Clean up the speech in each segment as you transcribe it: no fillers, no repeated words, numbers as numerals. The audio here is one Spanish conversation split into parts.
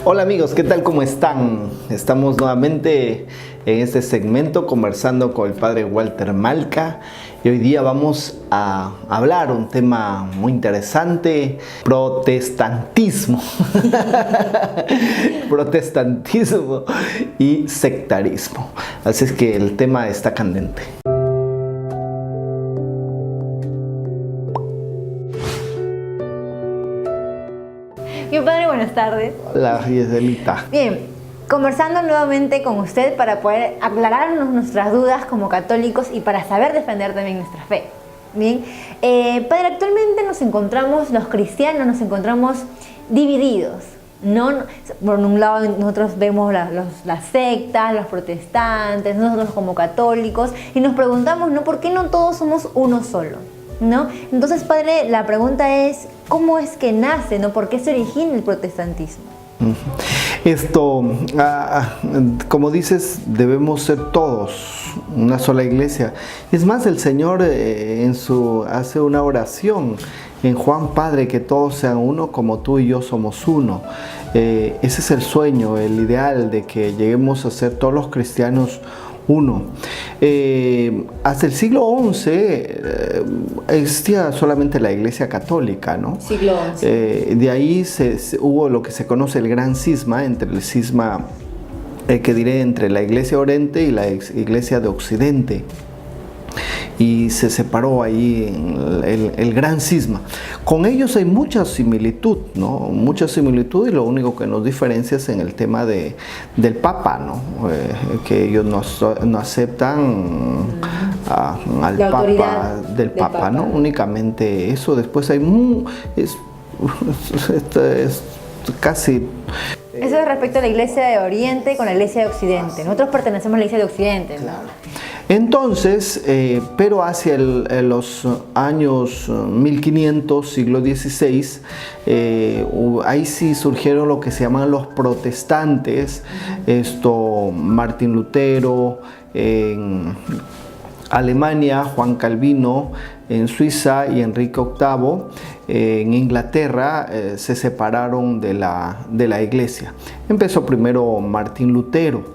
Hola amigos, ¿qué tal? ¿Cómo están? Estamos nuevamente en este segmento conversando con el padre Walter Malca y hoy día vamos a hablar un tema muy interesante: protestantismo. Protestantismo y sectarismo. Así es que el tema está candente. Mi padre, buenas tardes. Hola, Giselita. Bien, conversando nuevamente con usted para poder aclararnos nuestras dudas como católicos y para saber defender también nuestra fe. Bien, padre, actualmente los cristianos nos encontramos divididos, ¿no? Por un lado nosotros vemos las sectas, los protestantes, nosotros como católicos, y nos preguntamos, ¿no? ¿Por qué no todos somos uno solo? ¿No? Entonces, padre, la pregunta es, ¿cómo es que nace, ¿no? ¿Por qué se origina el protestantismo? Como dices, debemos ser todos una sola iglesia. Es más, el Señor hace una oración en Juan, Padre, que todos sean uno como tú y yo somos uno. Ese es el sueño, el ideal de que lleguemos a ser todos los cristianos uno. Hasta el siglo XI existía solamente la Iglesia Católica, ¿no? Siglo XI. De ahí hubo lo que se conoce el gran cisma, entre entre la Iglesia Oriente y la Iglesia de Occidente. Y se separó ahí el gran cisma. Con ellos hay mucha similitud, ¿no? Mucha similitud, y lo único que nos diferencia es en el tema del Papa, ¿no? Que ellos no aceptan al Papa del Papa, ¿no? Únicamente eso. Después hay es casi... Eso es respecto a la Iglesia de Oriente con la Iglesia de Occidente. Nosotros pertenecemos a la Iglesia de Occidente, ¿no? Claro. Entonces, pero hacia los años 1500, siglo XVI, ahí sí surgieron lo que se llaman los protestantes. Martín Lutero en Alemania, Juan Calvino en Suiza y Enrique VIII en Inglaterra se separaron de la iglesia. Empezó primero Martín Lutero.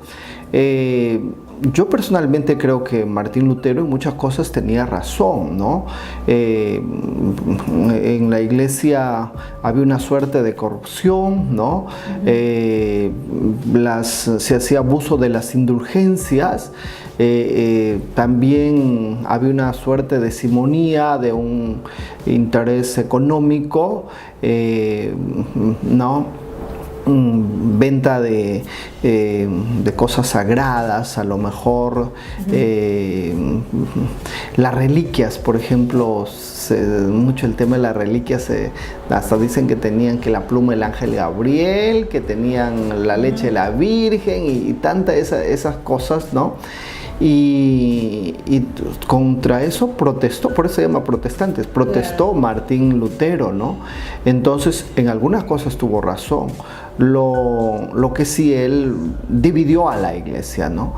Yo personalmente creo que Martín Lutero en muchas cosas tenía razón, ¿no? En la iglesia había una suerte de corrupción, ¿no? Se hacía abuso de las indulgencias. También había una suerte de simonía, de un interés económico, ¿no? Venta de cosas sagradas, a lo mejor las reliquias, por ejemplo, mucho el tema de las reliquias, hasta dicen que tenían que la pluma del ángel Gabriel, que tenían la leche de la Virgen y tantas esas cosas, ¿no? Y contra eso protestó, por eso se llama protestantes, protestó Martín Lutero, ¿no? Entonces, en algunas cosas tuvo razón. Lo que sí, él dividió a la iglesia, ¿no?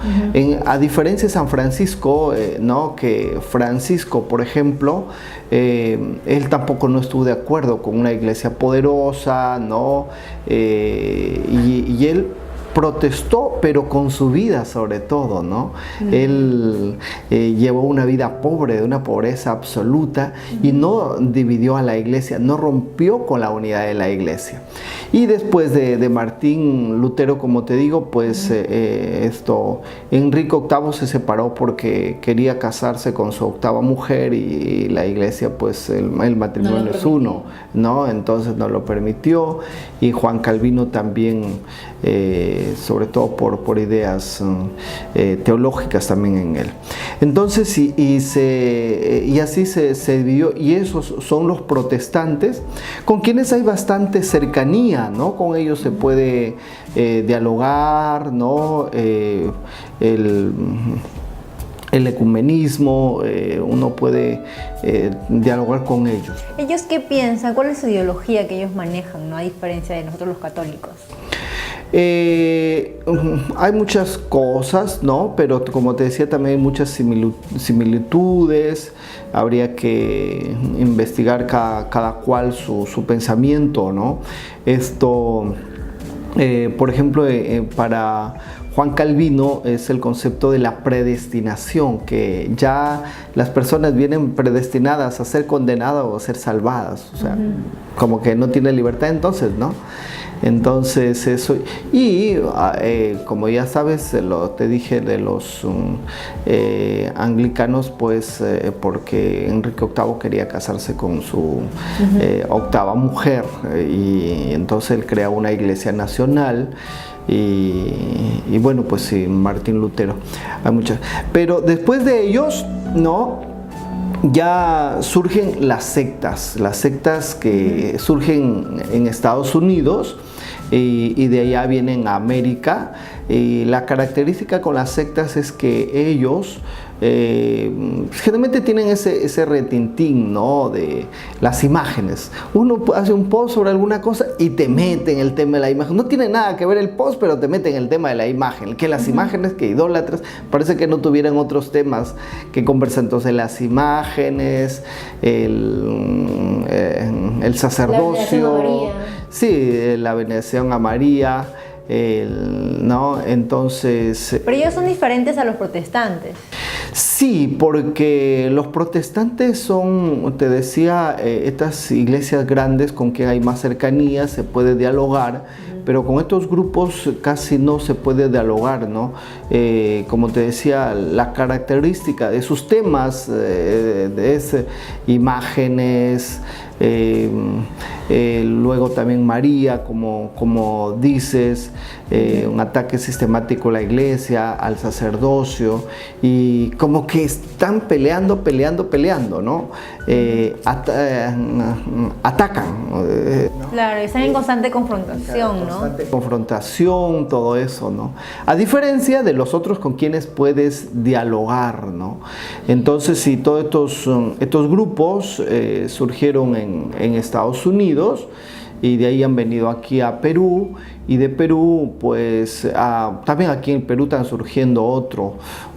A diferencia de San Francisco, ¿no? Que Francisco, por ejemplo, él tampoco no estuvo de acuerdo con una iglesia poderosa, ¿no? Y él protestó, pero con su vida sobre todo, ¿no? Él llevó una vida pobre, de una pobreza absoluta, y no dividió a la iglesia, no rompió con la unidad de la iglesia. Y después de Martín Lutero, como te digo, pues Enrique VIII se separó porque quería casarse con su octava mujer, y la iglesia, pues el matrimonio no es uno, ¿no? Entonces no lo permitió. Y Juan Calvino también, sobre todo por ideas teológicas también en él. Entonces, y así se dividió, y esos son los protestantes, con quienes hay bastante cercanía, ¿no? Con ellos se puede dialogar, ¿no? El ecumenismo, uno puede dialogar con ellos. ¿Ellos qué piensan? ¿Cuál es su ideología que ellos manejan, ¿no? A diferencia de nosotros los católicos. Hay muchas cosas, ¿no? Pero como te decía, también hay muchas similitudes. Habría que investigar cada cual su pensamiento, ¿no? Por ejemplo, para Juan Calvino es el concepto de la predestinación, que ya las personas vienen predestinadas a ser condenadas o a ser salvadas, o sea, como que no tienen libertad entonces, ¿no? Entonces eso, y como ya sabes, te dije de los anglicanos, pues porque Enrique VIII quería casarse con su octava mujer, y entonces él crea una iglesia nacional. Y bueno, pues sí, Martín Lutero, hay muchas. Pero después de ellos, ¿no? Ya surgen las sectas que surgen en Estados Unidos y de allá vienen a América. Y la característica con las sectas es que ellos generalmente tienen ese retintín, ¿no? De las imágenes. Uno hace un post sobre alguna cosa y te mete en el tema de la imagen. No tiene nada que ver el post, pero te mete en el tema de la imagen. Que las imágenes, que idólatras, parece que no tuvieran otros temas que conversar. Entonces las imágenes, el sacerdocio, sí, la veneración a María. ¿No? Entonces... Pero ellos son diferentes a los protestantes. Sí, porque los protestantes son, te decía, estas iglesias grandes con que hay más cercanía, se puede dialogar, pero con estos grupos casi no se puede dialogar, ¿no? Como te decía, la característica de sus temas, imágenes, luego también María, como dices, un ataque sistemático a la iglesia, al sacerdocio, y como que están peleando, ¿no? Atacan. Claro, están en constante confrontación, ¿no? Constante confrontación, todo eso, ¿no? A diferencia de los otros con quienes puedes dialogar, ¿no? Entonces, si todos estos grupos surgieron en Estados Unidos, y de ahí han venido aquí a Perú, y de Perú pues también aquí en Perú están surgiendo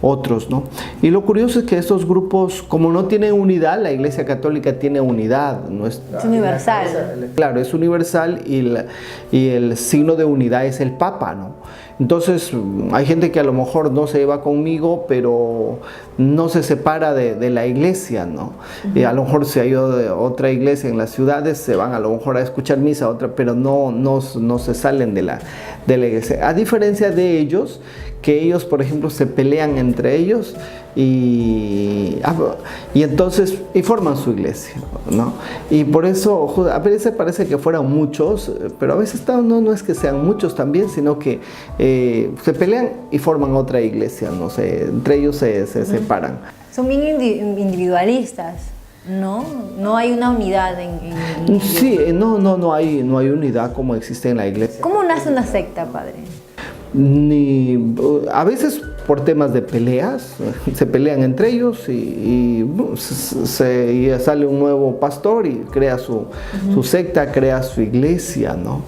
otros, ¿no? Y lo curioso es que estos grupos, como no tienen unidad, la Iglesia Católica tiene unidad, ¿no? Es universal. Claro, es universal, y el signo de unidad es el Papa, ¿no? Entonces hay gente que a lo mejor no se lleva conmigo, pero no se separa de la iglesia, ¿no? Y a lo mejor si hay otra iglesia en las ciudades, se van a lo mejor a escuchar misa, otra, pero no se salen de la iglesia. A diferencia de ellos, que ellos, por ejemplo, se pelean entre ellos y entonces forman su iglesia, ¿no? Y por eso a veces parece que fueran muchos, pero a veces no es que sean muchos también, sino que se pelean y forman otra iglesia, no sé, entre ellos se separan. Son bien individualistas, ¿no? No hay una unidad en sí, no hay unidad como existe en la iglesia. ¿Cómo nace una secta, padre? A veces por temas de peleas, se pelean entre ellos y sale un nuevo pastor y crea su secta, crea su iglesia, ¿no?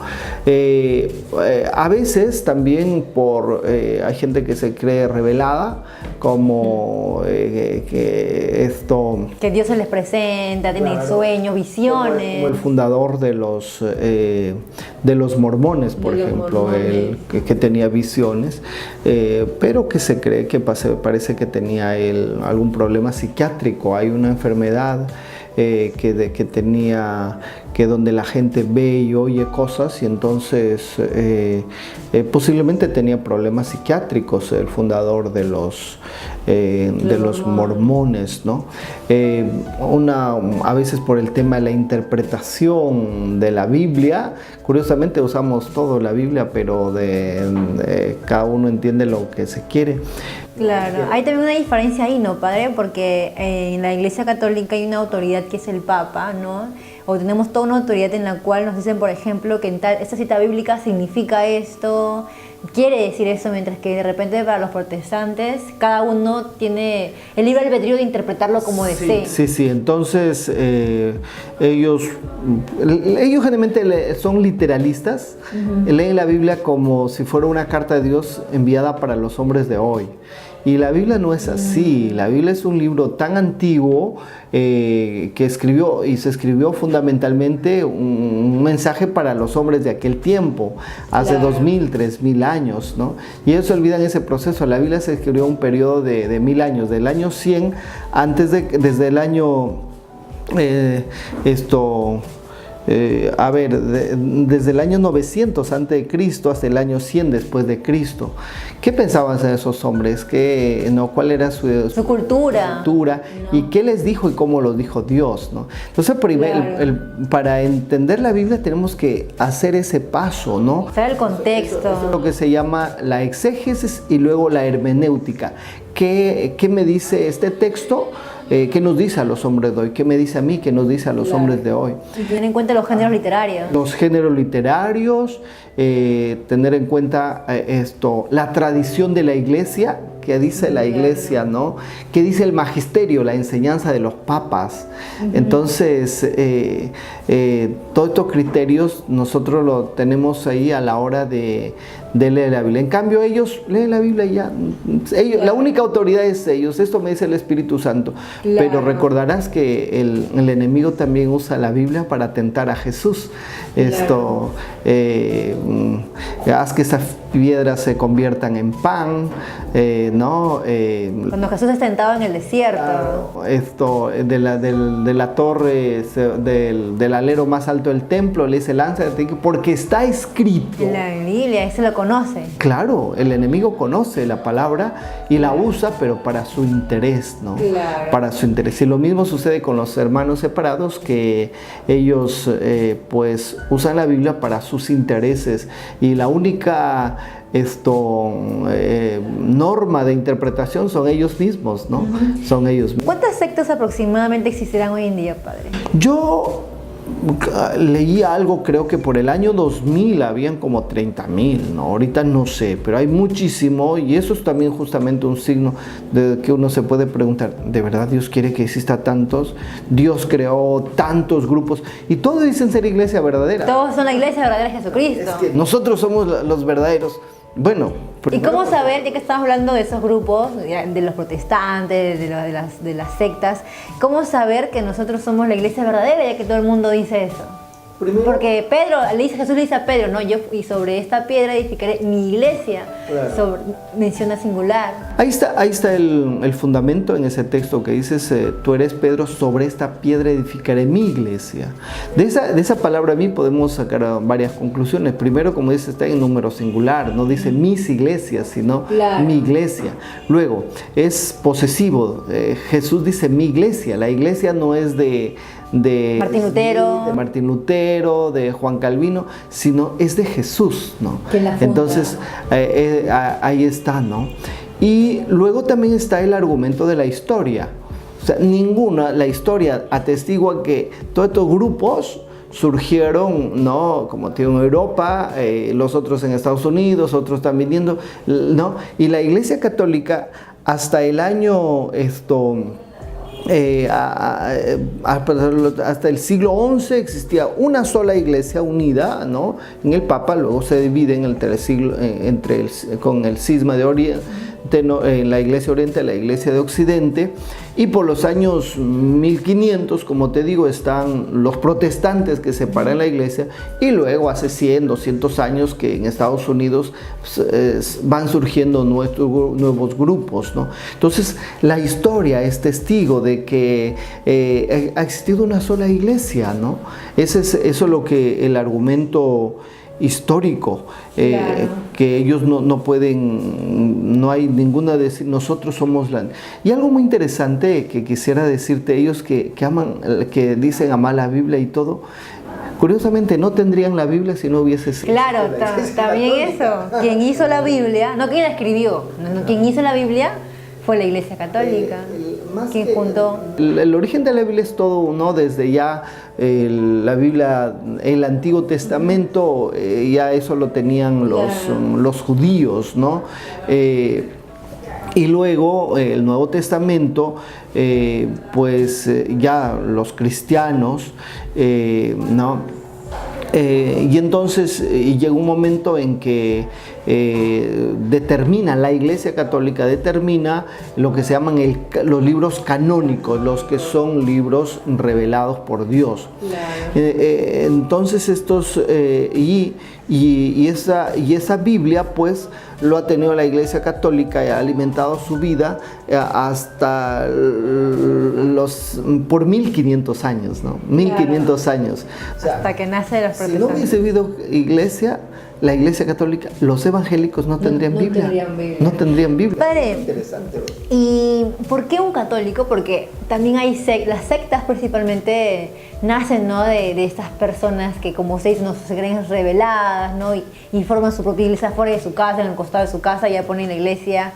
A veces también hay gente que se cree revelada, como que Dios se les presenta, tienen sueños, visiones. Como el fundador de los mormones, por ejemplo, que tenía visiones, pero que se cree que parece que tenía él algún problema psiquiátrico. Hay una enfermedad que tenía, que donde la gente ve y oye cosas, y entonces posiblemente tenía problemas psiquiátricos, el fundador de los mormones, ¿no? A veces por el tema de la interpretación de la Biblia. Curiosamente usamos todo la Biblia, pero cada uno entiende lo que se quiere. Claro, hay también una diferencia ahí, ¿no, padre? Porque en la Iglesia Católica hay una autoridad que es el Papa, ¿no? O tenemos toda una autoridad en la cual nos dicen, por ejemplo, que esta cita bíblica significa esto, quiere decir eso, mientras que de repente para los protestantes cada uno tiene el libre albedrío de interpretarlo como desee. Sí, entonces ellos generalmente son literalistas, leen la Biblia como si fuera una carta de Dios enviada para los hombres de hoy. Y la Biblia no es así. La Biblia es un libro tan antiguo que se escribió fundamentalmente un mensaje para los hombres de aquel tiempo, hace 2000, 3000 años, ¿no? Y ellos se olvidan ese proceso. La Biblia se escribió un periodo de 1000 años, del año 100, desde el año, desde el año 900 antes de Cristo hasta el año 100 después de Cristo. ¿Qué pensaban esos hombres? ¿Cuál era su cultura? ¿Y qué les dijo y cómo lo dijo Dios, ¿no? Entonces, para entender la Biblia tenemos que hacer ese paso, ¿no? Saber el contexto. Eso es lo que se llama la exégesis y luego la hermenéutica. ¿Qué me dice este texto? ¿Qué nos dice a los hombres de hoy? ¿Qué me dice a mí? ¿Qué nos dice a los hombres de hoy? Y tener en cuenta los géneros literarios. Los géneros literarios, tener en cuenta la tradición de la iglesia, que dice la iglesia, ¿no? ¿Qué dice el magisterio, la enseñanza de los papas? Entonces, todos estos criterios nosotros los tenemos ahí a la hora de leer la Biblia. En cambio, ellos leen la Biblia y ya. La única autoridad es ellos. Esto me dice el Espíritu Santo. Claro. Pero recordarás que el enemigo también usa la Biblia para tentar a Jesús. Claro. Haz que esas piedras se conviertan en pan, ¿no? Cuando Jesús es tentado en el desierto. De la torre, del alero más alto del templo, le dice, lánzate, porque está escrito. En la Biblia, ese lo conoce. Claro, el enemigo conoce la palabra y la usa, pero para su interés, ¿no? Claro. Para su interés. Y lo mismo sucede con los hermanos separados, que ellos pues usan la Biblia para sus intereses, y la única norma de interpretación son ellos mismos, ¿no? Son ellos mismos. ¿Cuántas sectas aproximadamente existirán hoy en día, padre? Yo leí algo, creo que por el año 2000 habían como 30,000, ¿no? Ahorita no sé, pero hay muchísimo, y eso es también justamente un signo de que uno se puede preguntar, ¿de verdad Dios quiere que exista tantos? Dios creó tantos grupos y todos dicen ser iglesia verdadera. Todos son la iglesia verdadera de Jesucristo. Es que nosotros somos los verdaderos. Bueno, ¿y cómo saber, ya que estamos hablando de esos grupos, de los protestantes, de las sectas, cómo saber que nosotros somos la iglesia verdadera, ya que todo el mundo dice eso? Primero, porque Jesús le dice a Pedro, no, y sobre esta piedra edificaré mi iglesia. Claro. Menciona singular. Ahí está el fundamento en ese texto que dices, tú eres Pedro, sobre esta piedra edificaré mi iglesia. De esa palabra a mí podemos sacar varias conclusiones. Primero, como dice, está en número singular, no dice mis iglesias, sino claro, mi iglesia. Luego, es posesivo. Jesús dice mi iglesia. La iglesia no es de Martín Lutero, de Juan Calvino, sino es de Jesús, ¿no? Entonces, ahí está, ¿no? Y luego también está el argumento de la historia. O sea, la historia atestigua que todos estos grupos surgieron, ¿no? Como en Europa, los otros en Estados Unidos, otros están viniendo, ¿no? Y la Iglesia Católica hasta el año hasta el siglo XI existía una sola iglesia unida, ¿no? En el Papa, luego se divide con el cisma de Oriente, en la iglesia oriente y la iglesia de occidente, y por los años 1500, como te digo, están los protestantes que separan la iglesia, y luego hace 100, 200 años que en Estados Unidos van surgiendo nuevos grupos, ¿no? Entonces la historia es testigo de que ha existido una sola iglesia, ¿no? Eso es lo que el argumento histórico, claro, que ellos no pueden, no hay ninguna de nosotros somos la. Y algo muy interesante que quisiera decirte, ellos que aman, que dicen amar la Biblia y todo, curiosamente no tendrían la Biblia si no hubiese sido. Claro, está bien eso. Quien hizo la Biblia, no quien la escribió, quien hizo la Biblia fue la Iglesia Católica. ¿Quién juntó? El origen de la Biblia es todo, ¿no? Desde ya la Biblia, el Antiguo Testamento, ya eso lo tenían los judíos, ¿no? Y luego el Nuevo Testamento, pues ya los cristianos, ¿no? Y entonces llega un momento en que la Iglesia Católica determina lo que se llaman los libros canónicos, los que son libros revelados por Dios. Claro. Entonces esa Biblia pues lo ha tenido la Iglesia Católica y ha alimentado su vida hasta por 1500 años, ¿no? 1500 claro. años. O sea, hasta que nace los protestantes. Si no hubiese habido la Iglesia Católica, los evangélicos no tendrían Biblia. No tendrían Biblia. Padre, interesante. ¿Y por qué un católico? Porque también hay las sectas principalmente nacen, ¿no?, de estas personas que, como ustedes no se creen reveladas, ¿no? Y forman su propia iglesia fuera de su casa, en el costado de su casa, ya ponen la iglesia,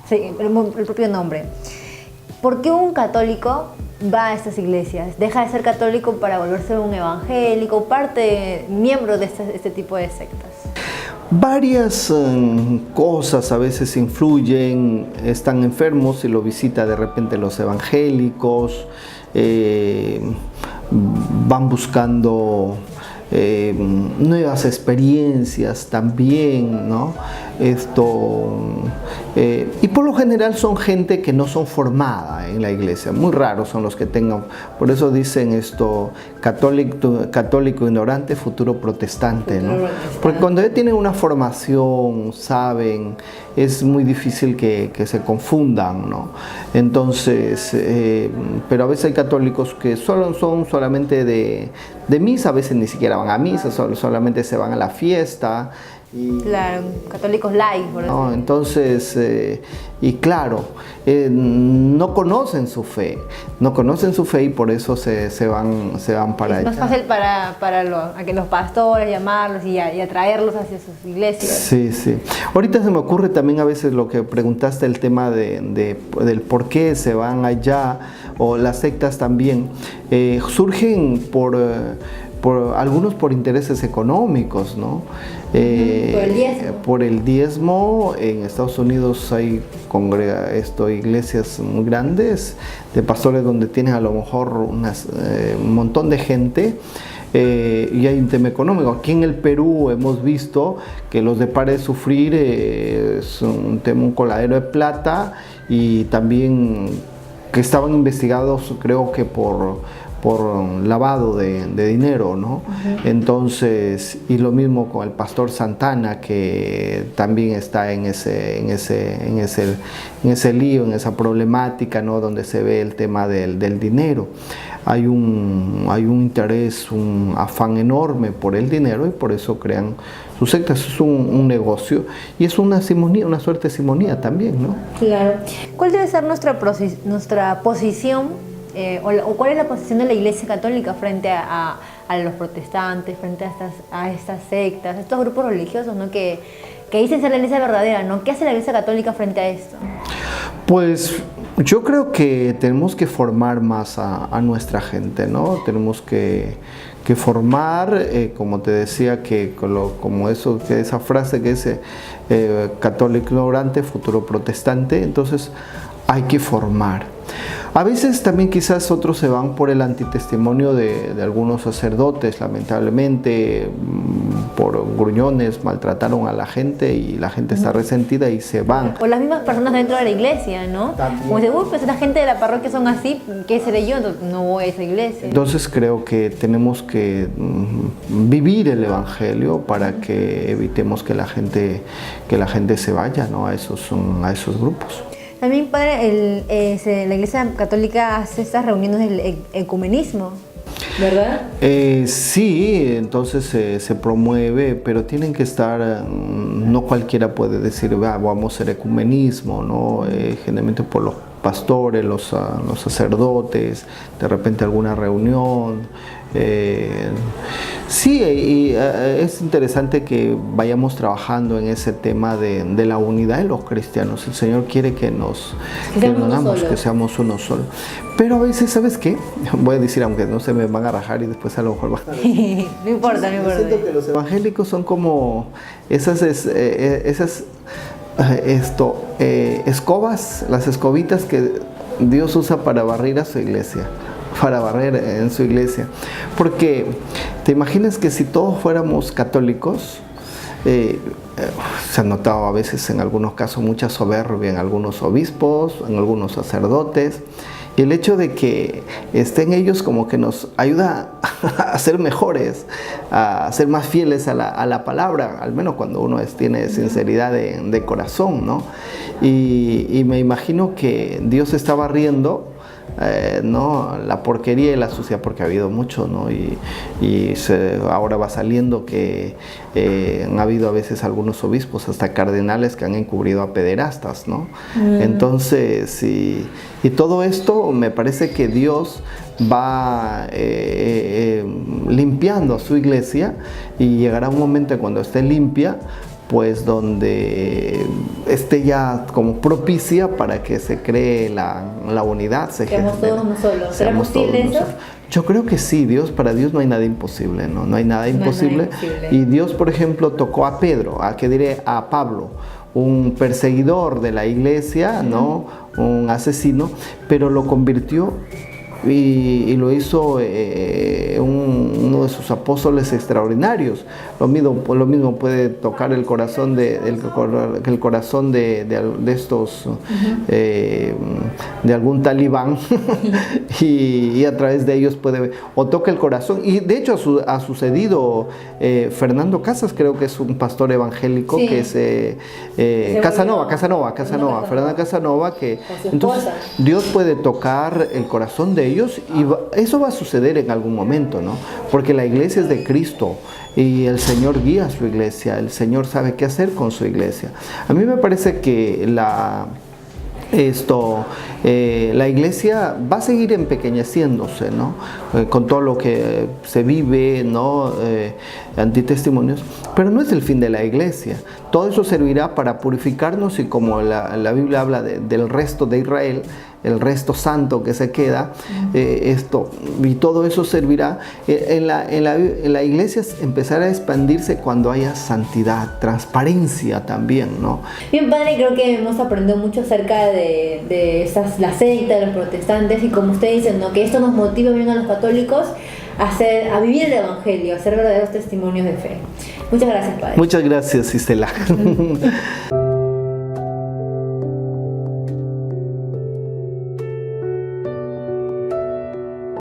el propio nombre. ¿Por qué un católico va a estas iglesias? ¿Deja de ser católico para volverse un evangélico, miembro de este tipo de sectas? Varias cosas a veces influyen. Están enfermos y lo visita de repente los evangélicos, van buscando nuevas experiencias también, ¿no? Y por lo general son gente que no son formada en la iglesia, muy raros son los que tengan, por eso dicen católico ignorante, futuro protestante, ¿no? Porque cuando ya tienen una formación, saben, es muy difícil que se confundan, ¿no? Entonces, pero a veces hay católicos que son solamente de misa, a veces ni siquiera van a misa, solamente se van a la fiesta. Claro, católicos light, por eso. No, entonces, y claro, no conocen su fe y por eso se van para allá. Es más fácil para que los pastores llamarlos y atraerlos hacia sus iglesias. Sí, sí. Ahorita se me ocurre también a veces lo que preguntaste, el tema del por qué se van allá, o las sectas también, surgen algunos por intereses económicos, ¿no? Por el diezmo. En Estados Unidos hay iglesias muy grandes de pastores donde tienen a lo mejor un montón de gente, y hay un tema económico. Aquí en el Perú hemos visto que los de Pare de Sufrir es un coladero de plata, y también que estaban investigados, creo que por lavado de dinero, ¿no? Uh-huh. Entonces, y lo mismo con el pastor Santana, que también está en ese lío, en esa problemática, ¿no?, donde se ve el tema del dinero. Hay un interés, un afán enorme por el dinero, y por eso crean sus sectas. Es un negocio, y es una suerte de simonía también, ¿no? Claro. ¿Cuál debe ser nuestra posición? ¿O cuál es la posición de la Iglesia Católica frente a los protestantes, frente a estas sectas, a estos grupos religiosos, ¿no?, que dicen ser la Iglesia verdadera, ¿no? ¿Qué hace la Iglesia Católica frente a esto? Pues yo creo que tenemos que formar más a nuestra gente, ¿no? Tenemos que formar, como te decía, como esa frase que dice católico ignorante, futuro protestante. Entonces hay que formar. A veces también quizás otros se van por el antitestimonio de algunos sacerdotes, lamentablemente, por gruñones, maltrataron a la gente y la gente está resentida y se van. O las mismas personas dentro de la iglesia, ¿no? También. Como dice, pues la gente de la parroquia son así, ¿qué seré yo? No voy a esa iglesia. Entonces creo que tenemos que vivir el evangelio para que evitemos que la gente se vaya, ¿no?, a esos grupos. También, padre, la Iglesia Católica hace estas reuniones del ecumenismo, ¿verdad? Sí, entonces se promueve, pero tienen que estar, no cualquiera puede decir, vamos a hacer ecumenismo, ¿no? Generalmente por los pastores, los sacerdotes, de repente alguna reunión. Sí, y es interesante que vayamos trabajando en ese tema de la unidad de los cristianos. El Señor quiere que seamos uno solo. Pero a veces, ¿sabes qué? Voy a decir, aunque no se me van a rajar y después a lo mejor van a decir. No importa. Siento que los evangélicos son como esas escobas, las escobitas que Dios usa para barrer a su iglesia. para barrer en su iglesia. Porque te imaginas que si todos fuéramos católicos, se ha notado a veces en algunos casos mucha soberbia en algunos obispos, en algunos sacerdotes, y el hecho de que estén ellos como que nos ayuda a ser mejores, a ser más fieles a la palabra, al menos cuando uno tiene sinceridad de corazón, ¿no? Y me imagino que Dios estaba riendo, ¿no? La porquería y la suciedad, porque ha habido mucho, ¿no? Ahora va saliendo que han habido a veces algunos obispos, hasta cardenales, que han encubrido a pederastas, ¿no? Entonces, y todo esto me parece que Dios va limpiando a su iglesia, y llegará un momento cuando esté limpia, pues donde esté ya como propicia para que se cree la unidad. Seamos todos uno solo. ¿Será posible eso? Yo creo que sí. Para Dios no hay nada imposible, ¿no? No hay nada imposible. Y Dios, por ejemplo, tocó a Pedro, a Pablo, un perseguidor de la iglesia, ¿no? Un asesino, pero lo convirtió y lo hizo uno de sus apóstoles extraordinarios. Lo mismo puede tocar el corazón de estos de algún talibán y a través de ellos puede, o toca el corazón. Y de hecho ha sucedido. Fernando Casas, creo que es un pastor evangélico, sí, que es Casanova, Fernando Casanova, que entonces Dios puede tocar el corazón de ellos, y eso va a suceder en algún momento, ¿no? Porque la iglesia es de Cristo y el Señor guía a su iglesia, el Señor sabe qué hacer con su iglesia. A mí me parece que la iglesia va a seguir empequeñeciéndose, ¿no? Con todo lo que se vive, ¿no? Antitestimonios, pero no es el fin de la iglesia. Todo eso servirá para purificarnos, y como la Biblia habla del resto de Israel, el resto santo que se queda, y todo eso servirá. En la iglesia empezará a expandirse cuando haya santidad, transparencia también, ¿no? Bien, padre, creo que hemos aprendido mucho acerca de la secta, de los protestantes, y como usted dice, ¿no? Que esto nos motiva bien a los católicos a vivir el evangelio, a ser verdaderos testimonios de fe. Muchas gracias, padre. Muchas gracias, Isela.